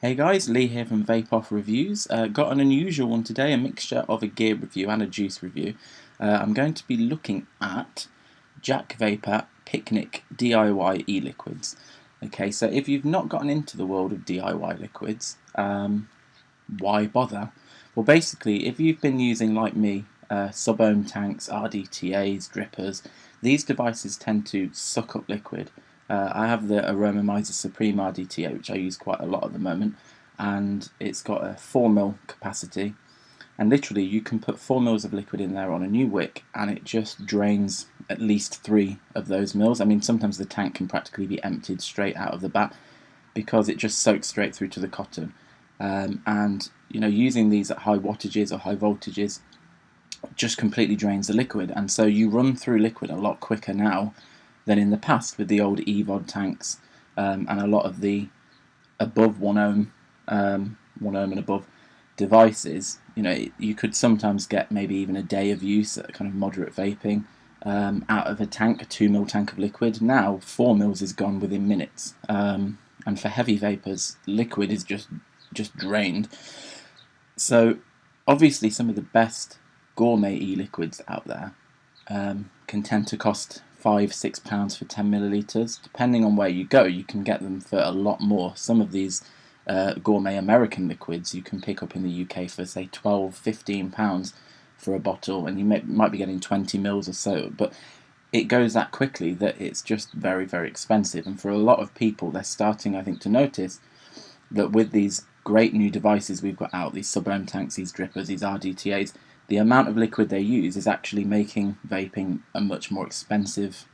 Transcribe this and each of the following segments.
Hey guys, Lee here from Vape Reviews. Got an unusual one today, a mixture of a gear review and a juice review. I'm going to be looking at JACVapour PicNIC DIY e-liquids. Okay, so if you've not gotten into the world of DIY liquids, why bother? Well, basically, if you've been using, like me, sub-ohm tanks, RDTAs, drippers, these devices tend to suck up liquid. I have the Aromamizer Supreme RDTA, which I use quite a lot at the moment, and it's got a 4 ml capacity, and literally you can put 4 ml of liquid in there on a new wick and it just drains at least 3 of those mils. I mean, sometimes the tank can practically be emptied straight out of the bat because it just soaks straight through to the cotton. And you know, using these at high wattages or high voltages just completely drains the liquid, and so you run through liquid a lot quicker now than in the past with the old EVOD tanks, and a lot of the above 1 ohm, 1 ohm and above devices. You know, you could sometimes get maybe even a day of use at kind of moderate vaping out of a tank, a 2 ml tank of liquid. Now 4 mls is gone within minutes, and for heavy vapors, liquid is just drained. So obviously some of the best gourmet e-liquids out there can tend to cost £5–6 for 10 millilitres. Depending on where you go, you can get them for a lot more. Some of these gourmet American liquids you can pick up in the UK for say £12–15 for a bottle, and you might be getting 20 mils or so, but it goes that quickly that it's just very, very expensive. And for a lot of people, they're starting, I think, to notice that with these great new devices we've got out, these sub-ohm tanks, these drippers, these RDTAs, the amount of liquid they use is actually making vaping a much more expensive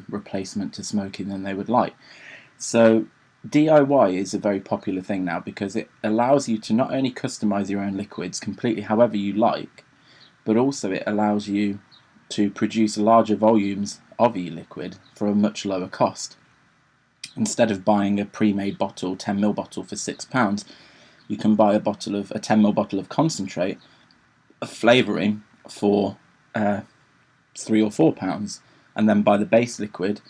replacement to smoking than they would like. So DIY is a very popular thing now because it allows you to not only customize your own liquids completely however you like, but also it allows you to produce larger volumes of e-liquid for a much lower cost. Instead of buying a pre-made bottle, 10 ml bottle for £6, you can buy a 10 ml bottle of concentrate of flavouring for £3 or £4, and then buy the base liquid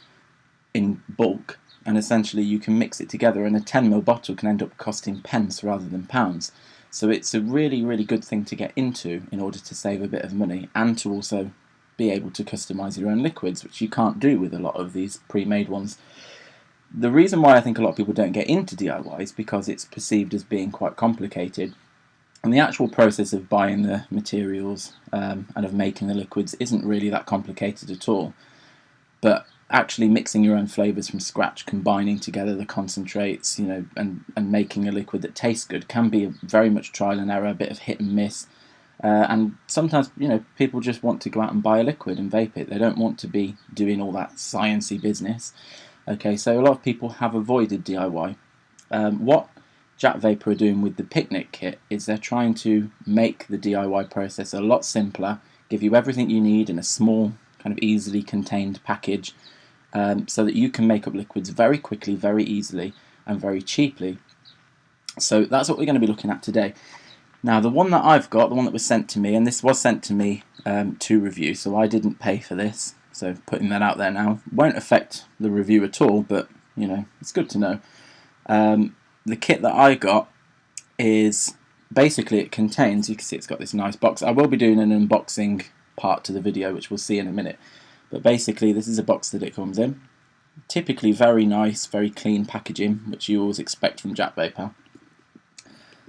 in bulk, and essentially you can mix it together, and a 10 ml bottle can end up costing pence rather than pounds. So it's a really, really good thing to get into in order to save a bit of money and to also be able to customise your own liquids, which you can't do with a lot of these pre-made ones. The reason why I think a lot of people don't get into DIY is because it's perceived as being quite complicated, and the actual process of buying the materials and of making the liquids isn't really that complicated at all. But actually mixing your own flavours from scratch, combining together the concentrates, you know, and making a liquid that tastes good can be very much trial and error, a bit of hit and miss. And sometimes, you know, people just want to go out and buy a liquid and vape it. They don't want to be doing all that sciencey business. Okay, so a lot of people have avoided DIY. What JACVapour are doing with the PicNIC kit is they're trying to make the DIY process a lot simpler, give you everything you need in a small, kind of easily contained package, so that you can make up liquids very quickly, very easily, and very cheaply. So that's what we're going to be looking at today. Now, the one that I've got, the one that was sent to me, and this was sent to me to review, so I didn't pay for this, so putting that out there now. Won't affect the review at all, but, you know, it's good to know. The kit that I got is basically, it contains, you can see it's got this nice box. I will be doing an unboxing part to the video, which we'll see in a minute. But basically, this is a box that it comes in. Typically very nice, very clean packaging, which you always expect from JACVapour.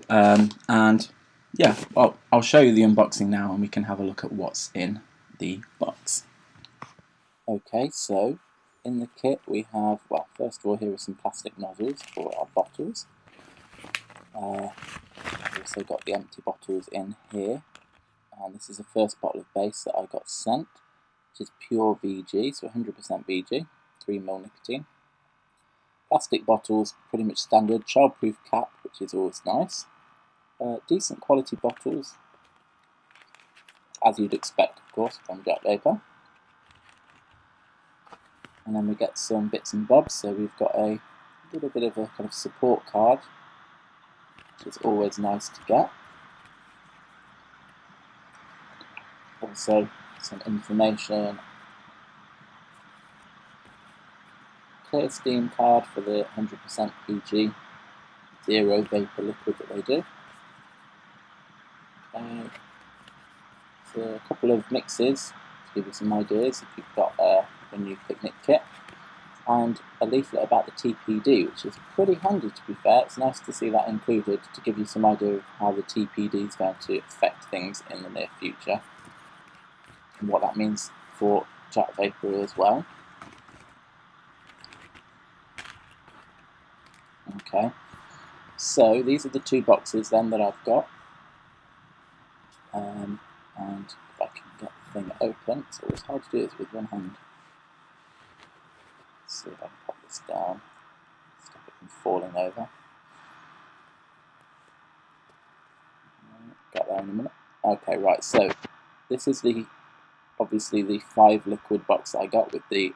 And yeah, I'll show you the unboxing now and we can have a look at what's in the box. Okay, so in the kit we have, well, first of all, here are some plastic nozzles for our bottles. We've also got the empty bottles in here, and this is the first bottle of base that I got sent, which is pure VG, so 100% VG, 3 ml nicotine. Plastic bottles, pretty much standard, childproof cap, which is always nice. Decent quality bottles, as you'd expect, of course, from JACVapour. And then we get some bits and bobs, so we've got a little bit of a kind of support card, which is always nice to get. Also some information, clear Steam card for the 100% PG, zero vapor liquid that they do. So a couple of mixes to give you some ideas if you've got a new PicNIC kit, and a leaflet about the TPD, which is pretty handy to be fair. It's nice to see that included to give you some idea of how the TPD is going to affect things in the near future and what that means for JACVapour as well. Okay, so these are the two boxes then that I've got, and if I can get the thing open, it's always hard to do this with one hand. Let's see if I can pop this down, stop it from falling over. Get there in a minute. Okay, right, so this is obviously the 5 liquid box that I got with the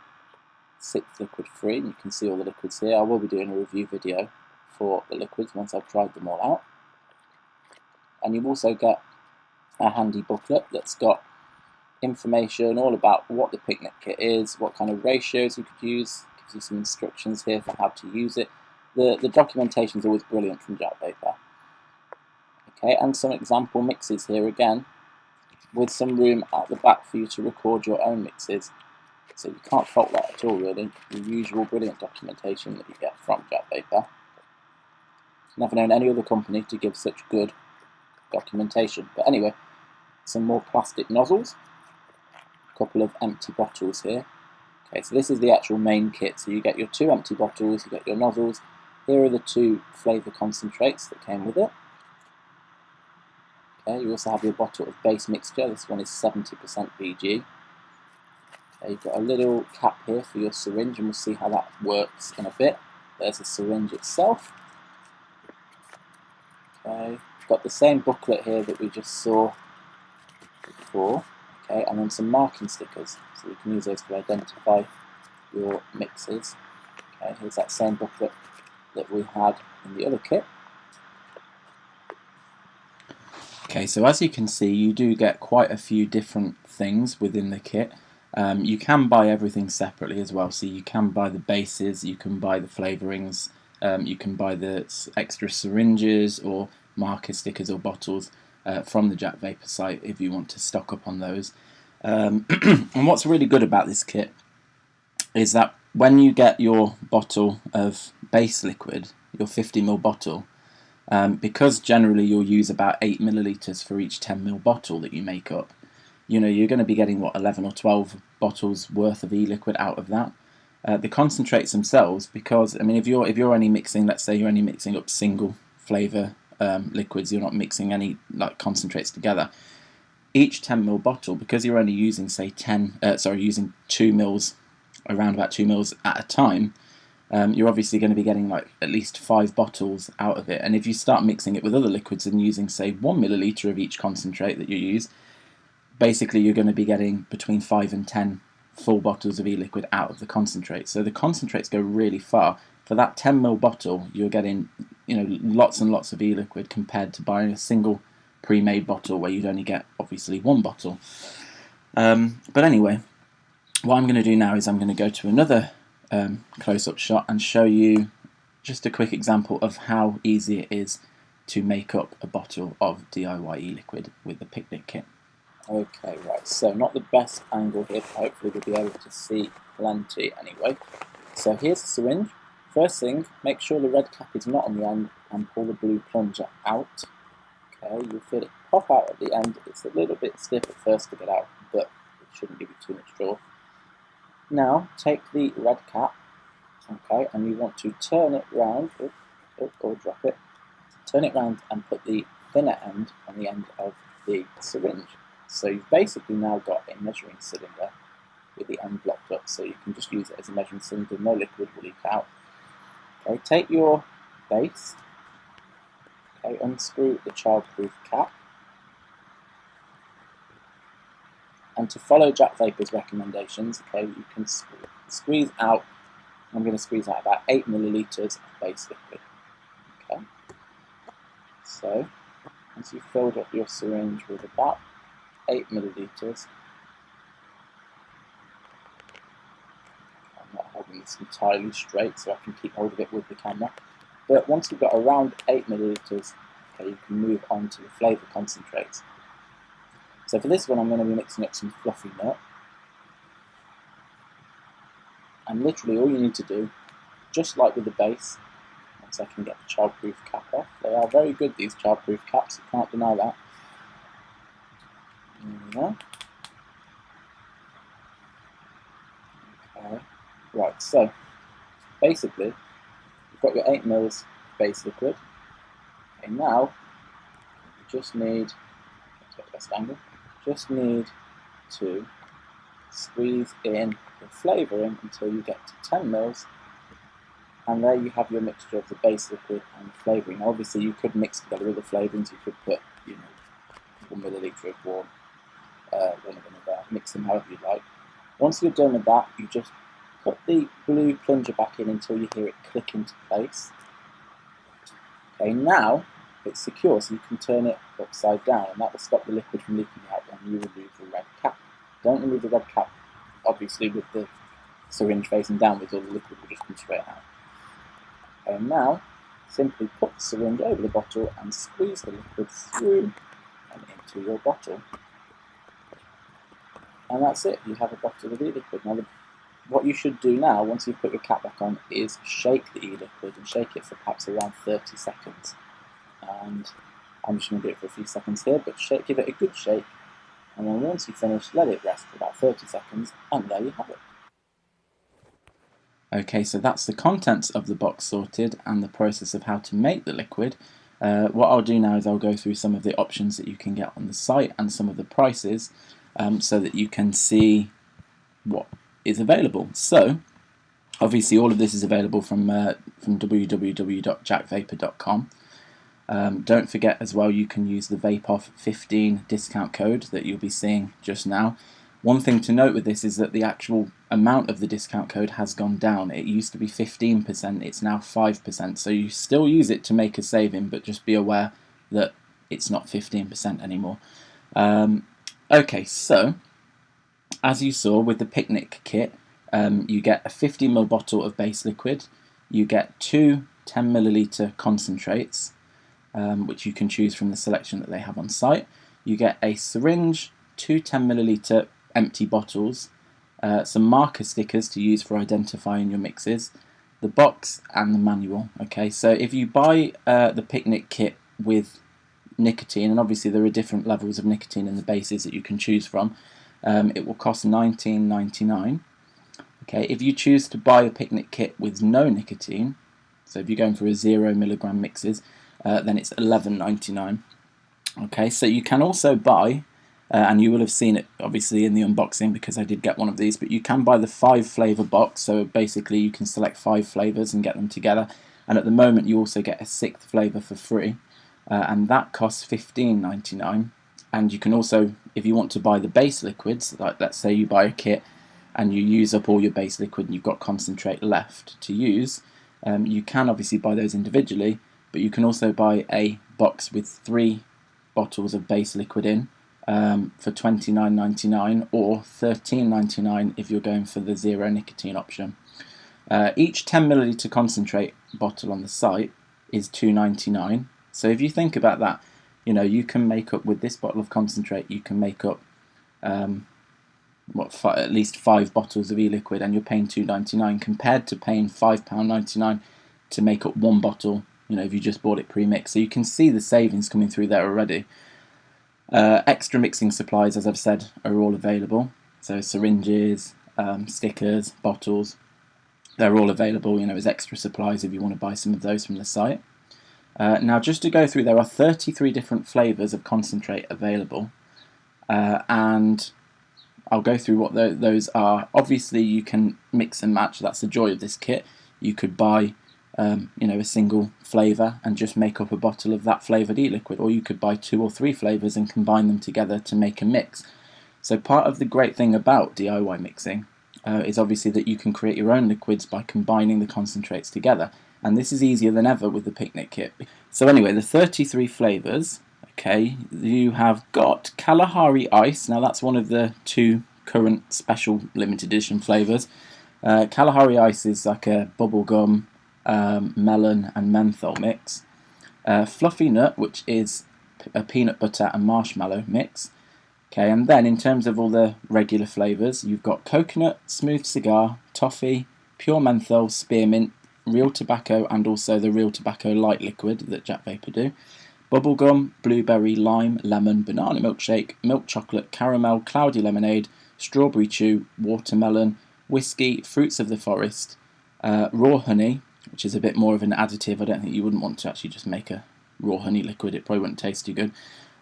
6 liquid free, and you can see all the liquids here. I will be doing a review video for the liquids once I've tried them all out. And you've also got a handy booklet that's got information all about what the PicNIC kit is, what kind of ratios you could use, gives you some instructions here for how to use it. The documentation is always brilliant from JACVapour. Okay, and some example mixes here again, with some room at the back for you to record your own mixes. So you can't fault that at all, really. The usual brilliant documentation that you get from JACVapour. Never known any other company to give such good documentation. But anyway, some more plastic nozzles, a couple of empty bottles here. Okay, so this is the actual main kit. So you get your 2 empty bottles, you get your nozzles. Here are the 2 flavour concentrates that came with it. Okay, you also have your bottle of base mixture. This one is 70% VG. Okay, you've got a little cap here for your syringe, and we'll see how that works in a bit. There's the syringe itself. Okay, you've got the same booklet here that we just saw before. Okay, and then some marking stickers, so you can use those to identify your mixes. Okay, here's that same booklet that we had in the other kit. Okay, so as you can see, you do get quite a few different things within the kit. You can buy everything separately as well, so you can buy the bases, you can buy the flavourings, you can buy the extra syringes or marker stickers or bottles from the JACVapour site if you want to stock up on those. And what's really good about this kit is that when you get your bottle of base liquid, your 50ml bottle, because generally you'll use about 8 millilitres for each 10ml bottle that you make up, you know, you're going to be getting, what, 11 or 12 bottles worth of e-liquid out of that. The concentrates themselves, because, I mean, if you're only mixing, let's say you're only mixing up single flavour liquids, you're not mixing any, like, concentrates together. Each 10ml bottle, because you're only using, say, using 2 mils, around about 2 mils at a time, you're obviously going to be getting like at least 5 bottles out of it. And if you start mixing it with other liquids and using, say, 1 milliliter of each concentrate that you use, basically you're going to be getting between 5 and 10 full bottles of e-liquid out of the concentrate. So the concentrates go really far. For that 10ml bottle, you're getting, you know, lots and lots of e-liquid compared to buying a single pre-made bottle where you'd only get obviously 1 bottle. But anyway, what I'm going to do now is I'm going to go to another close-up shot and show you just a quick example of how easy it is to make up a bottle of DIY e-liquid with the PicNIC kit. Okay, right, so not the best angle here, but hopefully we'll be able to see plenty anyway. So here's the syringe. First thing, make sure the red cap is not on the end and pull the blue plunger out. Okay, you'll feel it pop out at the end. It's a little bit stiff at first to get out, but it shouldn't give you too much trouble. Now, take the red cap, okay, and you want to turn it round, or drop it, turn it round and put the thinner end on the end of the syringe. So you've basically now got a measuring cylinder with the end blocked up, so you can just use it as a measuring cylinder, no liquid will leak out. Okay, take your base, okay, unscrew the childproof cap, and to follow JACVapour's recommendations, okay, you can squeeze out, I'm going to squeeze out about 8 millilitres of base liquid. Okay, so once you've filled up your syringe with about 8 millilitres, I'm not holding this entirely straight so I can keep hold of it with the camera. But once you've got around 8 millilitres, okay, you can move on to the flavour concentrates. So for this one, I'm going to be mixing up some fluffy nut. And literally all you need to do, just like with the base, once I can get the childproof cap off. They are very good, these childproof caps, you can't deny that. There we go. Okay. Right, so basically, you've got your 8 mils base liquid. Okay, now you just need, best angle, just need to squeeze in the flavour in until you get to 10 mils, and there you have your mixture of the base liquid and the flavouring. Now obviously you could mix together with the flavourings, you could put, 1 millilitre of warm, one of them there, mix them however you like. Once you're done with that, you just put the blue plunger back in until you hear it click into place. Okay, now it's secure, so you can turn it upside down, and that will stop the liquid from leaking out when you remove the red cap. Don't remove the red cap, obviously, with the syringe facing downwards, or the liquid will just come straight out. Okay, now simply put the syringe over the bottle and squeeze the liquid through and into your bottle. And that's it, you have a bottle of e-liquid. Now what you should do now, once you've put your cap back on, is shake the e-liquid and shake it for perhaps around 30 seconds. And I'm just going to do it for a few seconds here, but give it a good shake, and then once you finish, let it rest for about 30 seconds, and there you have it. Okay, so that's the contents of the box sorted and the process of how to make the liquid. What I'll do now is I'll go through some of the options that you can get on the site and some of the prices, so that you can see what is available. So obviously all of this is available from www.JACVapour.com. Don't forget as well, you can use the Vape 15 discount code that you'll be seeing just now. One thing to note with this is that the actual amount of the discount code has gone down. It used to be 15%, it's now 5%, so you still use it to make a saving, but just be aware that it's not 15% anymore. Okay, so as you saw with the PicNIC kit, you get a 50ml bottle of base liquid, you get 2 10ml concentrates, which you can choose from the selection that they have on site. You get a syringe, 2 10ml empty bottles, some marker stickers to use for identifying your mixes, the box and the manual. Okay, so if you buy the PicNIC kit with nicotine, and obviously there are different levels of nicotine in the bases that you can choose from, it will cost $19.99. Okay, if you choose to buy a PicNIC kit with no nicotine, so if you're going for a 0mg mixes, then it's $11.99. Okay, so you can also buy, and you will have seen it obviously in the unboxing because I did get one of these, but you can buy the 5 flavour box, so basically you can select 5 flavours and get them together, and at the moment you also get a 6th flavour for free, and that costs $15.99. And you can also, if you want to buy the base liquids, like let's say you buy a kit and you use up all your base liquid and you've got concentrate left to use, you can obviously buy those individually, but you can also buy a box with 3 bottles of base liquid in for $29.99 or $13.99 if you're going for the 0 nicotine option. Each 10ml concentrate bottle on the site is $2.99. So if you think about that, you can make up with this bottle of concentrate, you can make up at least 5 bottles of e-liquid, and you're paying $2.99 compared to paying £5.99 to make up 1 bottle, if you just bought it pre-mixed. So you can see the savings coming through there already. Extra mixing supplies, as I've said, are all available. So syringes, stickers, bottles, they're all available, as extra supplies if you want to buy some of those from the site. Now, just to go through, there are 33 different flavours of concentrate available, and I'll go through what those are. Obviously, you can mix and match. That's the joy of this kit. You could buy, a single flavour and just make up a bottle of that flavoured e-liquid, or you could buy 2 or 3 flavours and combine them together to make a mix. So part of the great thing about DIY mixing is obviously that you can create your own liquids by combining the concentrates together. And this is easier than ever with the PicNIC kit. So anyway, the 33 flavours, okay, you have got Kalahari Ice. Now that's one of the 2 current special limited edition flavours. Kalahari Ice is like a bubblegum melon and menthol mix. Fluffy nut, which is a peanut butter and marshmallow mix. Okay, and then in terms of all the regular flavours, you've got coconut, smooth cigar, toffee, pure menthol, spearmint, real tobacco, and also the real tobacco light liquid that JACVapour do. Bubblegum, blueberry, lime, lemon, banana milkshake, milk chocolate, caramel, cloudy lemonade, strawberry chew, watermelon, whiskey, fruits of the forest, raw honey, which is a bit more of an additive. I don't think you wouldn't want to actually just make a raw honey liquid. It probably wouldn't taste too good.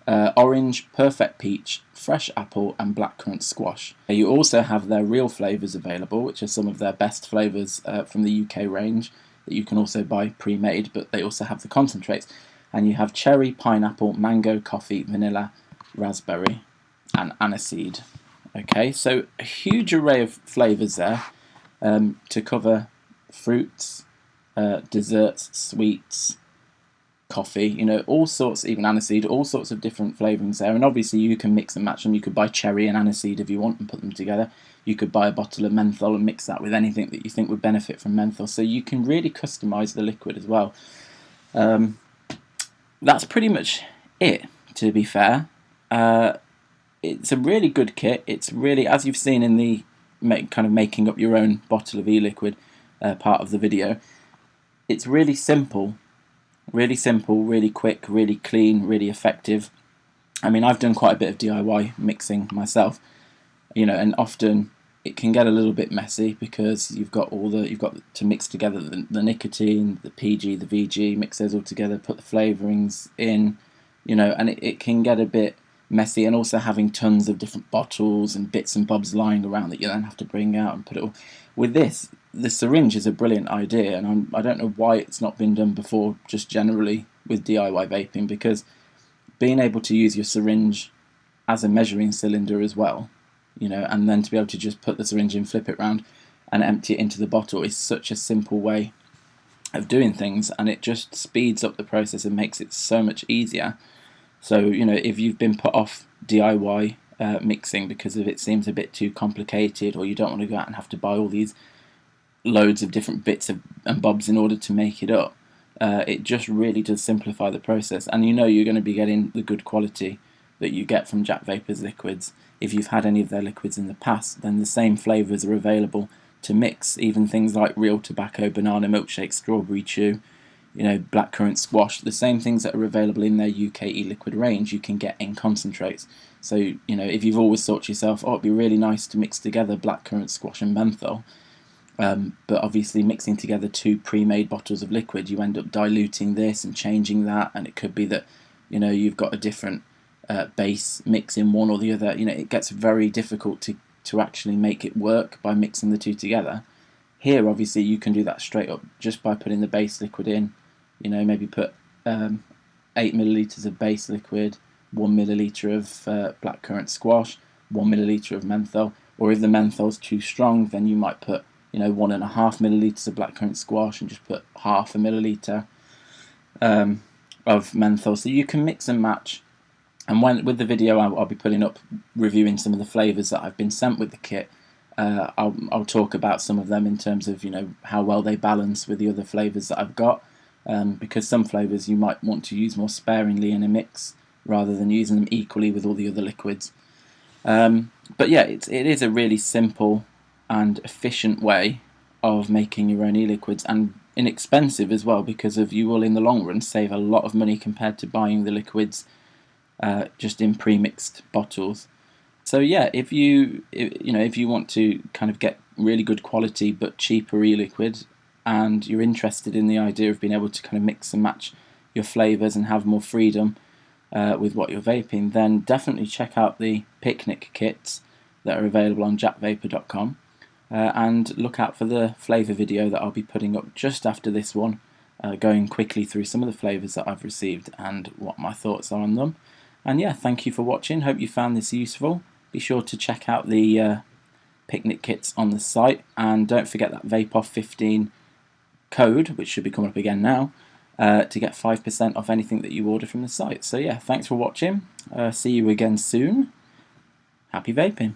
Orange, perfect peach, fresh apple, and blackcurrant squash. You also have their real flavours available, which are some of their best flavours from the UK range that you can also buy pre-made, but they also have the concentrates. And you have cherry, pineapple, mango, coffee, vanilla, raspberry, and aniseed. Okay, so a huge array of flavours there to cover fruits, desserts, sweets, coffee, you know, all sorts, even aniseed, all sorts of different flavourings there. And obviously you can mix and match them. You could buy cherry and aniseed if you want and put them together. You could buy a bottle of menthol and mix that with anything that you think would benefit from menthol. So you can really customise the liquid as well. That's pretty much it, to be fair. It's a really good kit. It's really, as you've seen in the kind of making up your own bottle of e-liquid part of the video, it's really simple, really quick, really clean, really effective. I mean, I've done quite a bit of DIY mixing myself, you know, and often it can get a little bit messy because you've got to mix together the nicotine, the PG, the VG, mix those all together, put the flavourings in, you know, and it can get a bit messy, and also having tons of different bottles and bits and bobs lying around that you then have to bring out and put it all. With this, the syringe is a brilliant idea, and I don't know why it's not been done before, just generally with DIY vaping, because being able to use your syringe as a measuring cylinder as well, you know, and then to be able to just put the syringe in, flip it round and empty it into the bottle is such a simple way of doing things, and it just speeds up the process and makes it so much easier. So, you know, if you've been put off DIY mixing because of it seems a bit too complicated, or you don't want to go out and have to buy all these loads of different bits and bobs in order to make it up, it just really does simplify the process, and you know you're going to be getting the good quality that you get from JACVapour's liquids. If you've had any of their liquids in the past, then the same flavours are available to mix, even things like real tobacco, banana milkshake, strawberry chew, you know, blackcurrant squash, the same things that are available in their UK e-liquid range you can get in concentrates. So, you know, if you've always thought to yourself, oh, it'd be really nice to mix together blackcurrant squash and menthol, but obviously mixing together two pre-made bottles of liquid, you end up diluting this and changing that, and it could be that, you know, you've got a different base mix in one or the other. You know, it gets very difficult to actually make it work by mixing the two together. Here, obviously, you can do that straight up just by putting the base liquid in. You know, maybe put 8 millilitres of base liquid, 1 milliliter of blackcurrant squash, 1 milliliter of menthol, or if the menthol's too strong, then you might put, you know, 1.5 millilitres of blackcurrant squash and just put half a milliliter of menthol. So you can mix and match. And with the video I'll be putting up reviewing some of the flavours that I've been sent with the kit, I'll talk about some of them in terms of, you know, how well they balance with the other flavours that I've got, because some flavours you might want to use more sparingly in a mix rather than using them equally with all the other liquids. But yeah, it is a really simple and efficient way of making your own e-liquids, and inexpensive as well, because you will in the long run save a lot of money compared to buying the liquids just in pre-mixed bottles. So yeah, if you want to kind of get really good quality but cheaper e-liquid, and you're interested in the idea of being able to kind of mix and match your flavours and have more freedom with what you're vaping, then definitely check out the PicNIC kits that are available on JACVapour.com, and look out for the flavour video that I'll be putting up just after this one, going quickly through some of the flavours that I've received and what my thoughts are on them. And yeah, thank you for watching. Hope you found this useful. Be sure to check out the PicNIC kits on the site, and don't forget that VapeOff 15 code, which should be coming up again now, to get 5% off anything that you order from the site. So yeah, thanks for watching. See you again soon. Happy vaping.